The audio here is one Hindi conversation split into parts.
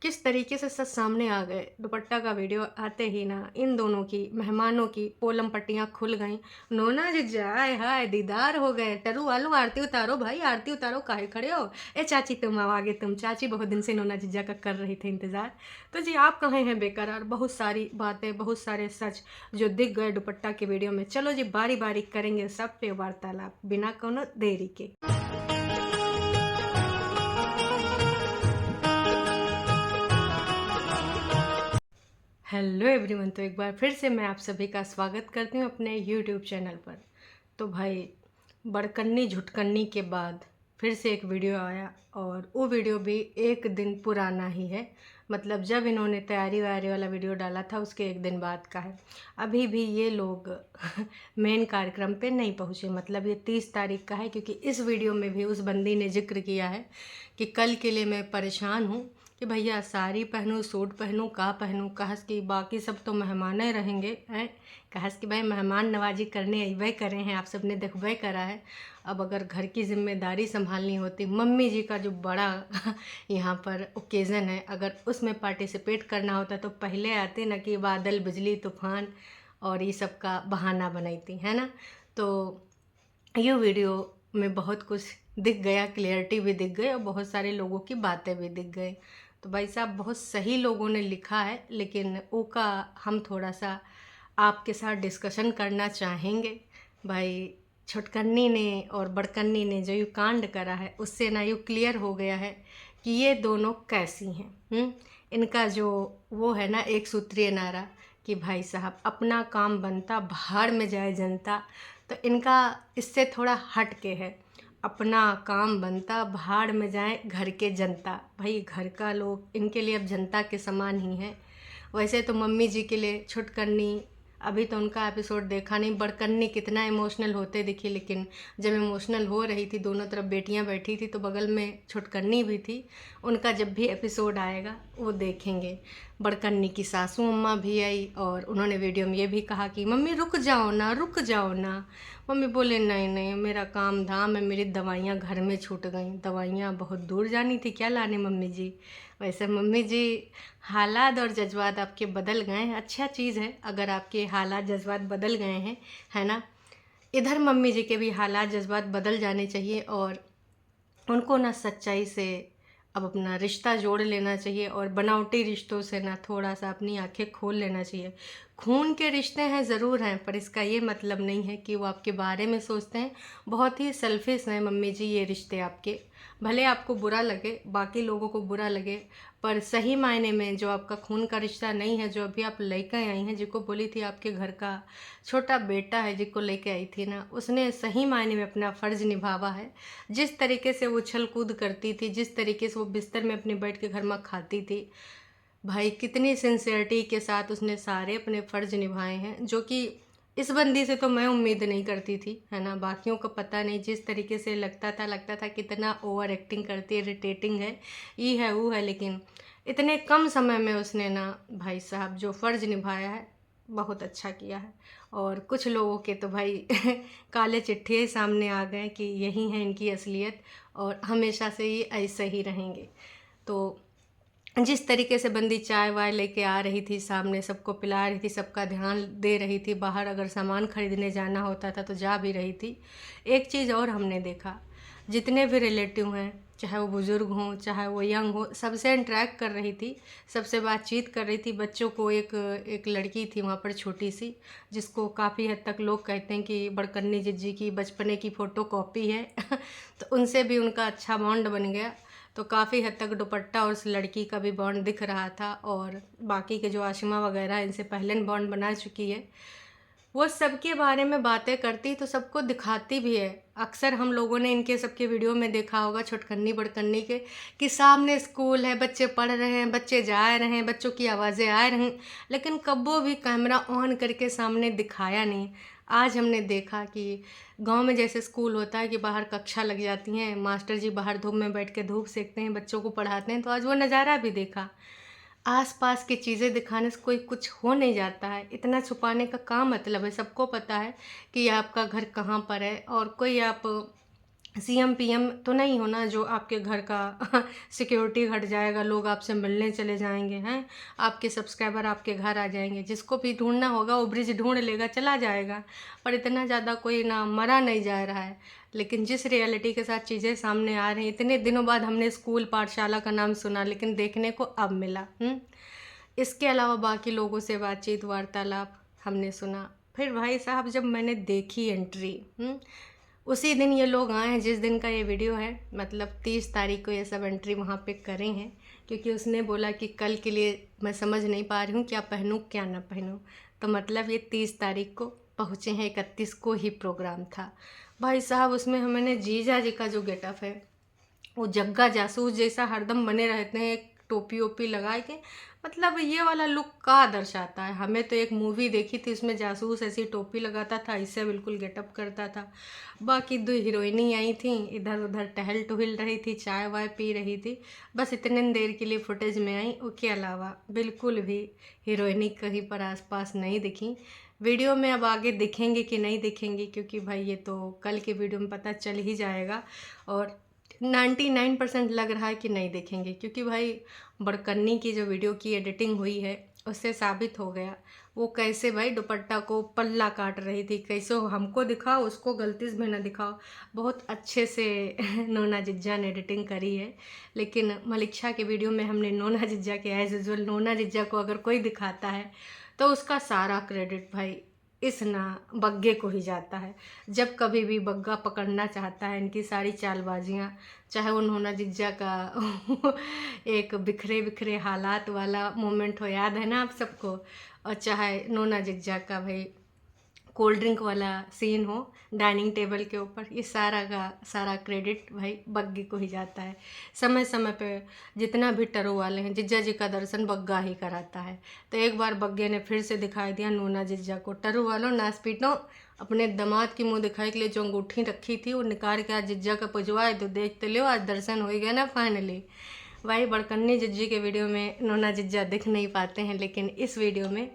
किस तरीके से सच सामने आ गए। दुपट्टा का वीडियो आते ही ना इन दोनों की मेहमानों की पोलम पट्टियाँ खुल गईं। नोना जीजा आय हाय दीदार हो गए। टरू वालू आरती उतारो भाई, आरती उतारो, काहे खड़े हो। ए चाची तुम आओ आगे, तुम चाची बहुत दिन से नोना जीजा का कर रही थे इंतज़ार। तो जी आप कहाँ हैं बेकरार। बहुत सारी बातें, बहुत सारे सच जो दिख गए दुपट्टा के वीडियो में। चलो जी बारी बारी करेंगे सब पे वार्तालाप बिना कोनो देरी के। हेलो एवरीवन, तो एक बार फिर से मैं आप सभी का स्वागत करती हूँ अपने यूट्यूब चैनल पर। तो भाई बड़कन्नी झुटकन्नी के बाद फिर से एक वीडियो आया और वो वीडियो भी एक दिन पुराना ही है। मतलब जब इन्होंने तैयारी वैयारी वाला वीडियो डाला था उसके एक दिन बाद का है। अभी भी ये लोग मेन कार्यक्रम पे नहीं पहुँचे। मतलब ये 30 तारीख का है, क्योंकि इस वीडियो में भी उस बंदी ने जिक्र किया है कि कल के लिए मैं परेशान हूँ कि भैया साड़ी पहनूँ, सूट पहनूँ, का पहनूँ। कहस कि बाकी सब तो मेहमाने रहेंगे हैं। कहस कि भाई मेहमान नवाजी करने अइबे करे हैं, आप सबने देखबे करा है। अब अगर घर की जिम्मेदारी संभालनी होती, मम्मी जी का जो बड़ा यहाँ पर ओकेज़न है, अगर उसमें पार्टिसिपेट करना होता तो पहले आते ना कि बादल बिजली तूफान और ये सब का बहाना बनाती है ना। तो ये वीडियो में बहुत कुछ दिख गया, क्लियरिटी भी दिख गई और बहुत सारे लोगों की बातें भी दिख गई। तो भाई साहब बहुत सही लोगों ने लिखा है, लेकिन वो का हम थोड़ा सा आपके साथ डिस्कशन करना चाहेंगे। भाई छुटकन्नी ने और बड़कन्नी ने जो यू कांड करा है उससे ना यू क्लियर हो गया है कि ये दोनों कैसी हैं। इनका जो वो है ना एक सूत्रीय नारा कि भाई साहब अपना काम बनता भाड़ में जाए जनता, तो इनका इससे थोड़ा हट के है। अपना काम बनता भाड़ में जाए घर के जनता। भाई घर का लोग इनके लिए अब जनता के समान ही हैं। वैसे तो मम्मी जी के लिए छुटकन्नी, अभी तो उनका एपिसोड देखा नहीं, बड़कन्नी कितना इमोशनल होते दिखी। लेकिन जब इमोशनल हो रही थी, दोनों तरफ बेटियां बैठी थी, तो बगल में छुटकन्नी भी थी। उनका जब भी एपिसोड आएगा वो देखेंगे। बड़कन्नी की सासू अम्मा भी आई और उन्होंने वीडियो में ये भी कहा कि मम्मी रुक जाओ ना, रुक जाओ ना। मम्मी बोले नहीं नहीं मेरा काम धाम है, मेरी दवाइयाँ घर में छूट गई। दवाइयाँ बहुत दूर जानी थी क्या लाने मम्मी जी। वैसे मम्मी जी हालात और जज्बात आपके बदल गए हैं, अच्छा चीज़ है अगर आपके हालात जज्बात बदल गए हैं, है ना। इधर मम्मी जी के भी हालात जज्बात बदल जाने चाहिए और उनको ना सच्चाई से अब अपना रिश्ता जोड़ लेना चाहिए और बनावटी रिश्तों से ना थोड़ा सा अपनी आंखें खोल लेना चाहिए। खून के रिश्ते हैं ज़रूर हैं, पर इसका ये मतलब नहीं है कि वो आपके बारे में सोचते हैं। बहुत ही सेल्फिश हैं मम्मी जी ये रिश्ते आपके। भले आपको बुरा लगे, बाकी लोगों को बुरा लगे, पर सही मायने में जो आपका खून का रिश्ता नहीं है, जो अभी आप लेकर आई हैं, जिसको बोली थी आपके घर का छोटा बेटा है, जिसको लेके आई थी ना, उसने सही मायने में अपना फ़र्ज़ निभावा है। जिस तरीके से वो उछल कूद करती थी, जिस तरीके से वो बिस्तर में अपने बैठ के घर में खाती थी, भाई कितनी सिंसियरिटी के साथ उसने सारे अपने फ़र्ज़ निभाए हैं, जो कि इस बंदी से तो मैं उम्मीद नहीं करती थी, है ना। बाकियों को पता नहीं, जिस तरीके से लगता था कितना ओवर एक्टिंग करती है, इरिटेटिंग है, ये है वो है, लेकिन इतने कम समय में उसने ना भाई साहब जो फ़र्ज़ निभाया है बहुत अच्छा किया है। और कुछ लोगों के तो भाई काले चिट्ठे सामने आ गए कि यही है इनकी असलियत और हमेशा से ये ऐसे ही रहेंगे। तो जिस तरीके से बंदी चाय वाय लेके आ रही थी, सामने सबको पिला रही थी, सबका ध्यान दे रही थी, बाहर अगर सामान खरीदने जाना होता था तो जा भी रही थी। एक चीज़ और हमने देखा, जितने भी रिलेटिव हैं, चाहे वो बुज़ुर्ग हों चाहे वो यंग हो, सबसे इंटरेक्ट कर रही थी, सबसे बातचीत कर रही थी। बच्चों को एक लड़की थी वहाँ पर छोटी सी, जिसको काफ़ी हद तक लोग कहते हैं कि बड़कन्नी जिज्जी की बचपने की फ़ोटो कॉपी है तो उनसे भी उनका अच्छा बॉन्ड बन गया। तो काफ़ी हद तक दुपट्टा और उस लड़की का भी बॉन्ड दिख रहा था, और बाकी के जो आशिमा वगैरह इनसे पहले बॉन्ड बना चुकी है, वो सबके बारे में बातें करती तो सबको दिखाती भी है। अक्सर हम लोगों ने इनके सबके वीडियो में देखा होगा छुटकन्नी बड़कन्नी के, कि सामने स्कूल है, बच्चे पढ़ रहे हैं, बच्चे जा रहे हैं, बच्चों की आवाज़ें आ रही, लेकिन कब्बो भी कैमरा ऑन करके सामने दिखाया नहीं। आज हमने देखा कि गांव में जैसे स्कूल होता है कि बाहर कक्षा लग जाती हैं, मास्टर जी बाहर धूप में बैठ के धूप सेकते हैं, बच्चों को पढ़ाते हैं, तो आज वो नज़ारा भी देखा। आस-पास की चीज़ें दिखाने से कोई कुछ हो नहीं जाता है, इतना छुपाने का क्या मतलब है। सबको पता है कि आपका घर कहाँ पर है, और कोई आप सीएम पीएम तो नहीं होना जो आपके घर का सिक्योरिटी हट जाएगा, लोग आपसे मिलने चले जाएंगे हैं, आपके सब्सक्राइबर आपके घर आ जाएंगे, जिसको भी ढूंढना होगा वो ब्रिज ढूंढ लेगा, चला जाएगा। पर इतना ज़्यादा कोई ना मरा नहीं जा रहा है। लेकिन जिस रियलिटी के साथ चीज़ें सामने आ रही हैं, इतने दिनों बाद हमने स्कूल पाठशाला का नाम सुना, लेकिन देखने को अब मिला। इसके अलावा बाकी लोगों से बातचीत वार्तालाप हमने सुना। फिर भाई साहब जब मैंने देखी एंट्री, उसी दिन ये लोग आए हैं जिस दिन का ये वीडियो है, मतलब 30 तारीख को ये सब एंट्री वहाँ पे करे हैं, क्योंकि उसने बोला कि कल के लिए मैं समझ नहीं पा रही हूँ क्या पहनूँ क्या ना पहनूँ। तो मतलब ये 30 तारीख को पहुँचे हैं, 31 को ही प्रोग्राम था। भाई साहब उसमें मैंने जीजा जी का जो गेटअप है, वो जग्गा जासूस जैसा हरदम बने रहते हैं, एक टोपी ओपी लगा के, मतलब ये वाला लुक का दर्शाता है। हमें तो एक मूवी देखी थी, उसमें जासूस ऐसी टोपी लगाता था, इससे बिल्कुल गेटअप करता था। बाकी 2 हीरोइनी आई थी, इधर उधर टहल टहल रही थी, चाय वाय पी रही थी, बस इतने देर के लिए फुटेज में आई। उसके अलावा बिल्कुल भी हीरोइनी कहीं पर आसपास नहीं दिखी। वीडियो में अब आगे दिखेंगे कि नहीं दिखेंगे, क्योंकि भाई ये तो कल के वीडियो में पता चल ही जाएगा। और 99% लग रहा है कि नहीं देखेंगे, क्योंकि भाई बड़कन्नी की जो वीडियो की एडिटिंग हुई है उससे साबित हो गया वो कैसे भाई दुपट्टा को पल्ला काट रही थी, कैसे हमको दिखाओ उसको गलती से भी ना दिखाओ। बहुत अच्छे से नोना जिज्जा ने एडिटिंग करी है। लेकिन मलिक्षा के वीडियो में हमने नोना जिज्जा के एज यूजल, नोना जिज्जा को अगर कोई दिखाता है तो उसका सारा क्रेडिट भाई इस ना बग्गे को ही जाता है। जब कभी भी बग्गा पकड़ना चाहता है, इनकी सारी चालबाजियाँ, चाहे वो नोना जिज्जा का एक बिखरे बिखरे हालात वाला मोमेंट हो, याद है ना आप सबको, और चाहे नोना जिज्जा का भाई कोल्ड ड्रिंक वाला सीन हो डाइनिंग टेबल के ऊपर, ये सारा का सारा क्रेडिट भाई बग्गे को ही जाता है। समय समय पे जितना भी टरू वाले हैं, जिज्जा जी का दर्शन बग्गा ही कराता है। तो एक बार बग्गे ने फिर से दिखाई दिया नोना जिज्जा को, टरू वालों नाच पीटो, अपने दामाद की मुँह दिखाई के लिए जो अंगूठी रखी थी वो निकाल के आज जिज्जा का पुजवाए, तो देखते लो आज दर्शन हो ही गया ना फाइनली। भाई बड़कन्नी जिज्जी के वीडियो में नोना जिज्जा दिख नहीं पाते हैं, लेकिन इस वीडियो में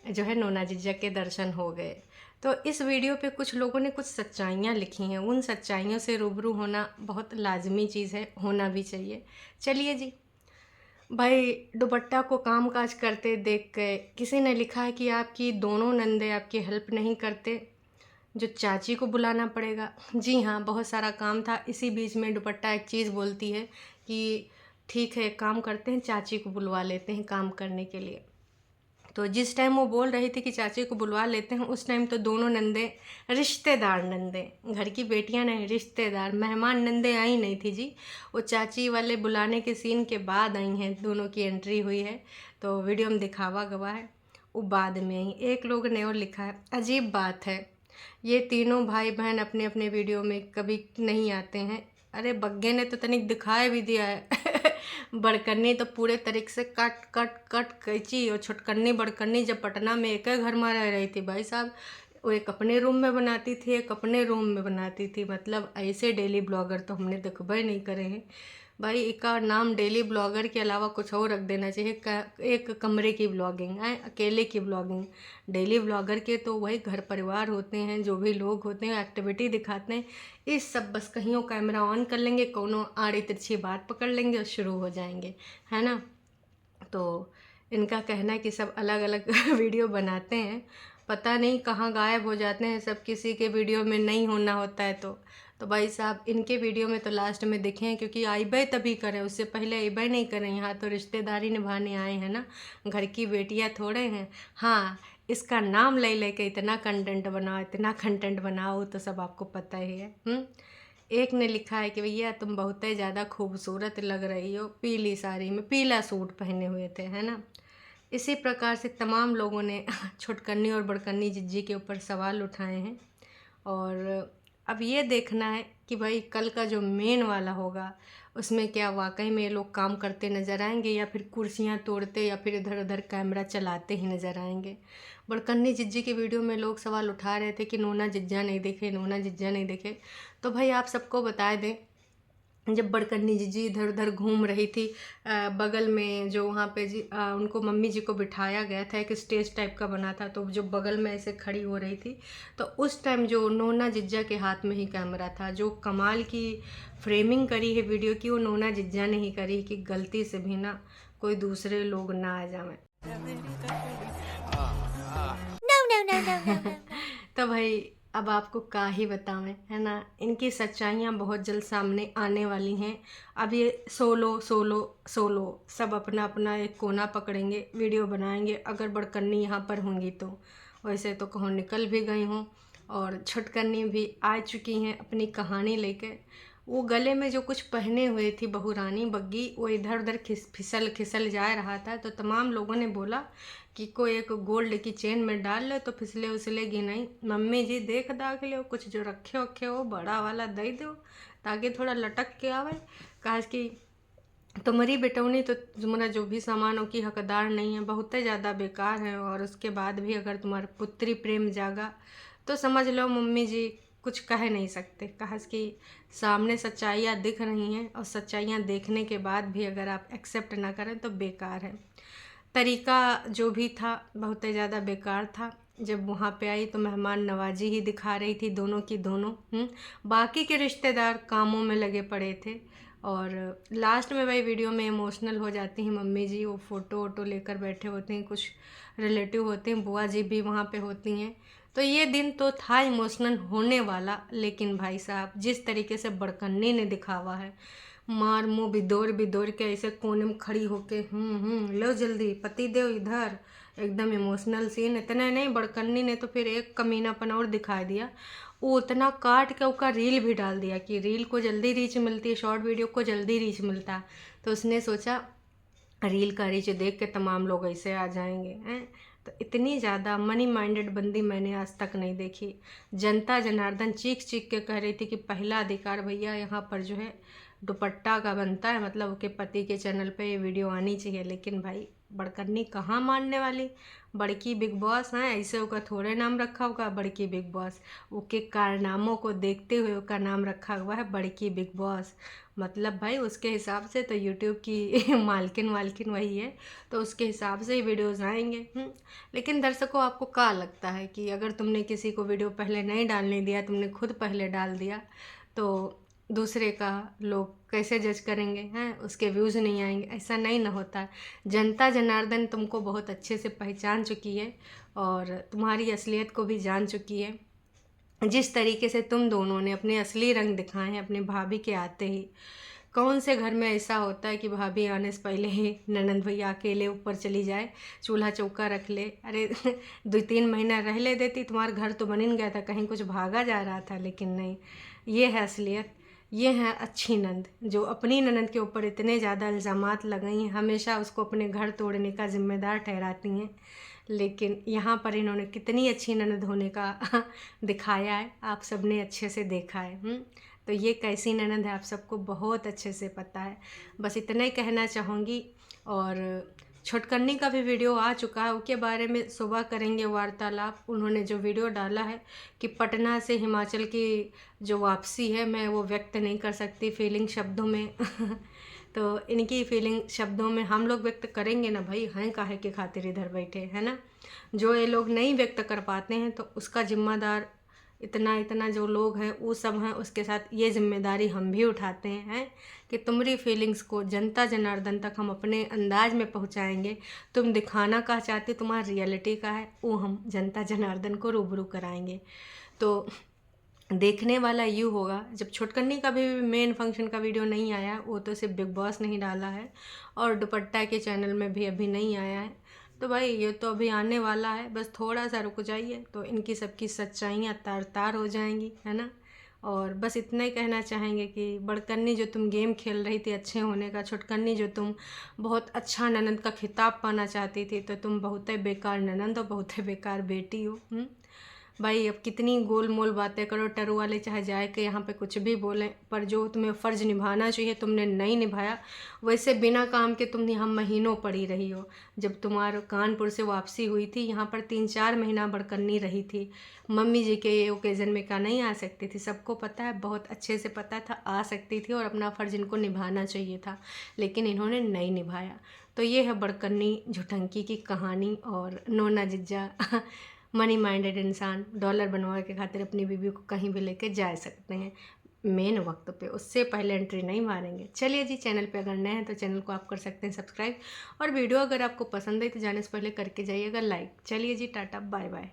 जो है नोना जिज्जा के दर्शन हो गए। तो इस वीडियो पे कुछ लोगों ने कुछ सच्चाइयाँ लिखी हैं, उन सच्चाइयों से रूबरू होना बहुत लाजमी चीज़ है, होना भी चाहिए। चलिए जी। भाई दुपट्टा को काम काज करते देख के किसी ने लिखा है कि आपकी दोनों नंदे आपकी हेल्प नहीं करते, जो चाची को बुलाना पड़ेगा। जी हाँ, बहुत सारा काम था, इसी बीच में दुपट्टा एक चीज़ बोलती है कि ठीक है काम करते हैं, चाची को बुलवा लेते हैं काम करने के लिए। तो जिस टाइम वो बोल रही थी कि चाची को बुलवा लेते हैं, उस टाइम तो दोनों नंदे रिश्तेदार नंदे, घर की बेटियां नहीं, रिश्तेदार मेहमान नंदे आई नहीं थी जी। वो चाची वाले बुलाने के सीन के बाद आई हैं, दोनों की एंट्री हुई है, तो वीडियो में दिखावा गवा है, वो बाद में आई। एक लोग ने और लिखा है, अजीब बात है ये तीनों भाई बहन अपने अपने वीडियो में कभी नहीं आते हैं। अरे बग्गे ने तो तनिक दिखाए भी दिया है बड़कन्नी तो पूरे तरीके से कट कट कट कैची, और छुटकन्नी बड़कन्नी जब पटना में एक घर में रह रही थी भाई साहब, वो एक अपने रूम में बनाती थी, एक अपने रूम में बनाती थी। मतलब ऐसे डेली ब्लॉगर तो हमने देखबे नहीं करे हैं भाई। इसका नाम डेली ब्लॉगर के अलावा कुछ और रख देना चाहिए, एक कमरे की ब्लॉगिंग है, अकेले की ब्लॉगिंग। डेली ब्लॉगर के तो वही घर परिवार होते हैं, जो भी लोग होते हैं एक्टिविटी दिखाते हैं। इस सब बस कहीं कैमरा ऑन कर लेंगे, कोनो आड़ी तिरछी बात पकड़ लेंगे और शुरू हो जाएंगे, है ना। तो इनका कहना है कि सब अलग अलग वीडियो बनाते हैं, पता नहीं कहाँ गायब हो जाते हैं सब, किसी के वीडियो में नहीं होना होता है तो भाई साहब इनके वीडियो में तो लास्ट में दिखे हैं, क्योंकि आइबे तभी करें, उससे पहले आइबे नहीं करें। यहाँ तो रिश्तेदारी निभाने आए हैं ना, घर की बेटियाँ थोड़े हैं। हाँ, इसका नाम ले लेके इतना कंटेंट बनाओ, इतना कंटेंट बनाओ, तो सब आपको पता ही है। एक ने लिखा है कि भैया तुम बहुत ही ज़्यादा खूबसूरत लग रही हो, पीली साड़ी में पीला सूट पहने हुए थे, है ना। इसी प्रकार से तमाम लोगों ने छुटकन्नी और बड़कन्नी जिज्जी के ऊपर सवाल उठाए हैं। और अब ये देखना है कि भाई कल का जो मेन वाला होगा उसमें क्या वाकई में ये लोग काम करते नज़र आएंगे, या फिर कुर्सियाँ तोड़ते, या फिर इधर उधर कैमरा चलाते ही नज़र आएंगे। बड़कन्नी जिज्जी की वीडियो में लोग सवाल उठा रहे थे कि नोना जिज्जा नहीं देखे, नोना जिज्जा नहीं देखे। तो भाई आप सबको बता दें जब बड़कन्नी जी इधर उधर घूम रही थी, बगल में जो वहाँ पे उनको मम्मी जी को बिठाया गया था, एक स्टेज टाइप का बना था, तो जो बगल में ऐसे खड़ी हो रही थी, तो उस टाइम जो नोना जिज्जा के हाथ में ही कैमरा था। जो कमाल की फ्रेमिंग करी है वीडियो की, वो नोना जिज्जा ने ही करी कि गलती से भी ना कोई दूसरे लोग ना आ जाए। तो भाई अब आपको क्या ही बतावें, है ना। इनकी सच्चाइयाँ बहुत जल्द सामने आने वाली हैं। अब ये सोलो सोलो सोलो सब अपना अपना एक कोना पकड़ेंगे, वीडियो बनाएंगे। अगर बड़कन्नी यहाँ पर होंगी तो, वैसे तो कहूँ निकल भी गई हूँ, और छुटकन्नी भी आ चुकी हैं अपनी कहानी लेके। वो गले में जो कुछ पहने हुए थी बहुरानी बग्गी, वो इधर उधर फिसल फिसल जा रहा था, तो तमाम लोगों ने बोला कि कोई एक गोल्ड की चेन में डाल लो तो फिसले उसलेगी नहीं। मम्मी जी देख दाख लो, कुछ जो रखे वखे हो बड़ा वाला दे दो ताकि थोड़ा लटक के आवे। कहा कि तुम्हारी बेटौनी तो तुम्हारा जो भी सामानों की हकदार नहीं है, बहुत ज़्यादा बेकार है, और उसके बाद भी अगर तुम्हारा पुत्री प्रेम जागा तो समझ लो मम्मी जी कुछ कह नहीं सकते। कहा कि सामने सच्चाइयाँ दिख रही हैं, और सच्चाइयाँ देखने के बाद भी अगर आप एक्सेप्ट ना करें तो बेकार है। तरीका जो भी था बहुत ज़्यादा बेकार था। जब वहाँ पे आई तो मेहमान नवाजी ही दिखा रही थी दोनों की दोनों। बाकी के रिश्तेदार कामों में लगे पड़े थे, और लास्ट में भाई वीडियो में इमोशनल हो जाती हैं मम्मी जी। वो फ़ोटो वोटो लेकर बैठे होते हैं, कुछ रिलेटिव होते हैं, बुआ जी भी वहाँ पे होती हैं। तो ये दिन तो था इमोशनल होने वाला, लेकिन भाई साहब जिस तरीके से बड़कन्नी ने दिखावा है, मार मुँह बिदोर के ऐसे कोने में खड़ी होके लो जल्दी पति देव इधर, एकदम इमोशनल सीन। इतना नहीं, बड़कन्नी ने तो फिर एक कमीनापन और दिखा दिया। वो उतना काट के उसका रील भी डाल दिया कि रील को जल्दी रीच मिलती है, शॉर्ट वीडियो को जल्दी रीच मिलता है। तो उसने सोचा रील का रीच देख के तमाम लोग ऐसे आ जाएंगे हैं। तो इतनी ज़्यादा मनी माइंडेड बंदी मैंने आज तक नहीं देखी। जनता जनार्दन चीख चीख के कह रही थी कि पहला अधिकार भैया यहाँ पर जो है दुपट्टा का बनता है, मतलब उसके पति के चैनल पे ये वीडियो आनी चाहिए। लेकिन भाई बड़कन्नी कहाँ मानने वाली। बड़की बिग बॉस हैं, ऐसे उसका थोड़े नाम रखा होगा बड़की बिग बॉस। उसके कारनामों को देखते हुए उसका नाम रखा हुआ है बड़की बिग बॉस। मतलब भाई उसके हिसाब से तो यूट्यूब की मालकिन वही है, तो उसके हिसाब से ही वीडियोज़ आएंगे। लेकिन दर्शकों आपको क्या लगता है कि अगर तुमने किसी को वीडियो पहले नहीं डालने दिया, तुमने खुद पहले डाल दिया, तो दूसरे का लोग कैसे जज करेंगे हैं, उसके व्यूज़ नहीं आएंगे? ऐसा नहीं ना होता है। जनता जनार्दन तुमको बहुत अच्छे से पहचान चुकी है, और तुम्हारी असलियत को भी जान चुकी है। जिस तरीके से तुम दोनों ने अपने असली रंग दिखाए हैं अपने भाभी के आते ही। कौन से घर में ऐसा होता है कि भाभी आने से पहले ही ननंद भैया अकेले ऊपर चली जाए, चूल्हा चौका रख ले? अरे 2-3 महीना रह ले देती, तुम्हारा घर तो बन ही गया था, कहीं कुछ भागा जा रहा था। लेकिन नहीं, ये है असलियत। ये है अच्छी नंद, जो अपनी ननंद के ऊपर इतने ज़्यादा इल्ज़ामात लगाई हैं, हमेशा उसको अपने घर तोड़ने का जिम्मेदार ठहराती हैं। लेकिन यहाँ पर इन्होंने कितनी अच्छी ननद होने का दिखाया है, आप सबने अच्छे से देखा है। तो ये कैसी ननद है आप सबको बहुत अच्छे से पता है। बस इतना ही कहना चाहूँगी। और छुटकन्नी का भी वीडियो आ चुका है, उसके बारे में सुबह करेंगे वार्तालाप। उन्होंने जो वीडियो डाला है कि पटना से हिमाचल की जो वापसी है, मैं वो व्यक्त नहीं कर सकती फीलिंग शब्दों में तो इनकी फीलिंग शब्दों में हम लोग व्यक्त करेंगे ना भाई, हैं काहे के खातिर इधर बैठे, है ना। जो ये लोग नहीं व्यक्त कर पाते हैं तो उसका जिम्मेदार इतना इतना जो लोग हैं वो सब हैं, उसके साथ ये जिम्मेदारी हम भी उठाते हैं कि तुम्हारी फीलिंग्स को जनता जनार्दन तक हम अपने अंदाज में पहुंचाएंगे। तुम दिखाना का चाहते, तुम्हारा रियलिटी का है, वो हम जनता जनार्दन को रूबरू कराएंगे। तो देखने वाला यूँ होगा। जब छुटकन्नी का भी मेन फंक्शन का वीडियो नहीं आया, वो तो सिर्फ बिग बॉस नहीं डाला है, और दुपट्टा के चैनल में भी अभी नहीं आया है। तो भाई ये तो अभी आने वाला है, बस थोड़ा सा रुक जाइए तो इनकी सबकी सच्चाइयाँ तार तार हो जाएंगी, है ना। और बस इतना ही कहना चाहेंगे कि बड़कन्नी जो तुम गेम खेल रही थी अच्छे होने का, छुटकन्नी जो तुम बहुत अच्छा ननंद का खिताब पाना चाहती थी, तो तुम बहुत ही बेकार ननंद और बहुत ही बेकार बेटी हो। भाई अब कितनी गोल मोल बातें करो, टरू वाले चाहे जाए कि यहाँ पे कुछ भी बोलें, पर जो तुम्हें फ़र्ज़ निभाना चाहिए तुमने नहीं निभाया। वैसे बिना काम के तुम यहाँ महीनों पड़ी रही हो। जब तुम्हारे कानपुर से वापसी हुई थी, यहाँ पर 3-4 महीना बड़कन्नी रही थी। मम्मी जी के ओकेज़न में क्या नहीं आ सकती थी? सबको पता है, बहुत अच्छे से पता था, आ सकती थी और अपना फ़र्ज़ इनको निभाना चाहिए था, लेकिन इन्होंने नहीं निभाया। तो ये है बड़कन्नी झुठंकी की कहानी। और नोना जिज्जा मनी माइंडेड इंसान डॉलर बनवा के खातिर अपनी बीवी को कहीं भी लेके जा सकते हैं मेन वक्त पे, उससे पहले एंट्री नहीं मारेंगे। चलिए जी, चैनल पे अगर नए हैं तो चैनल को आप कर सकते हैं सब्सक्राइब, और वीडियो अगर आपको पसंद आई तो जाने से पहले करके जाइएगा लाइक। चलिए जी, टाटा बाय बाय।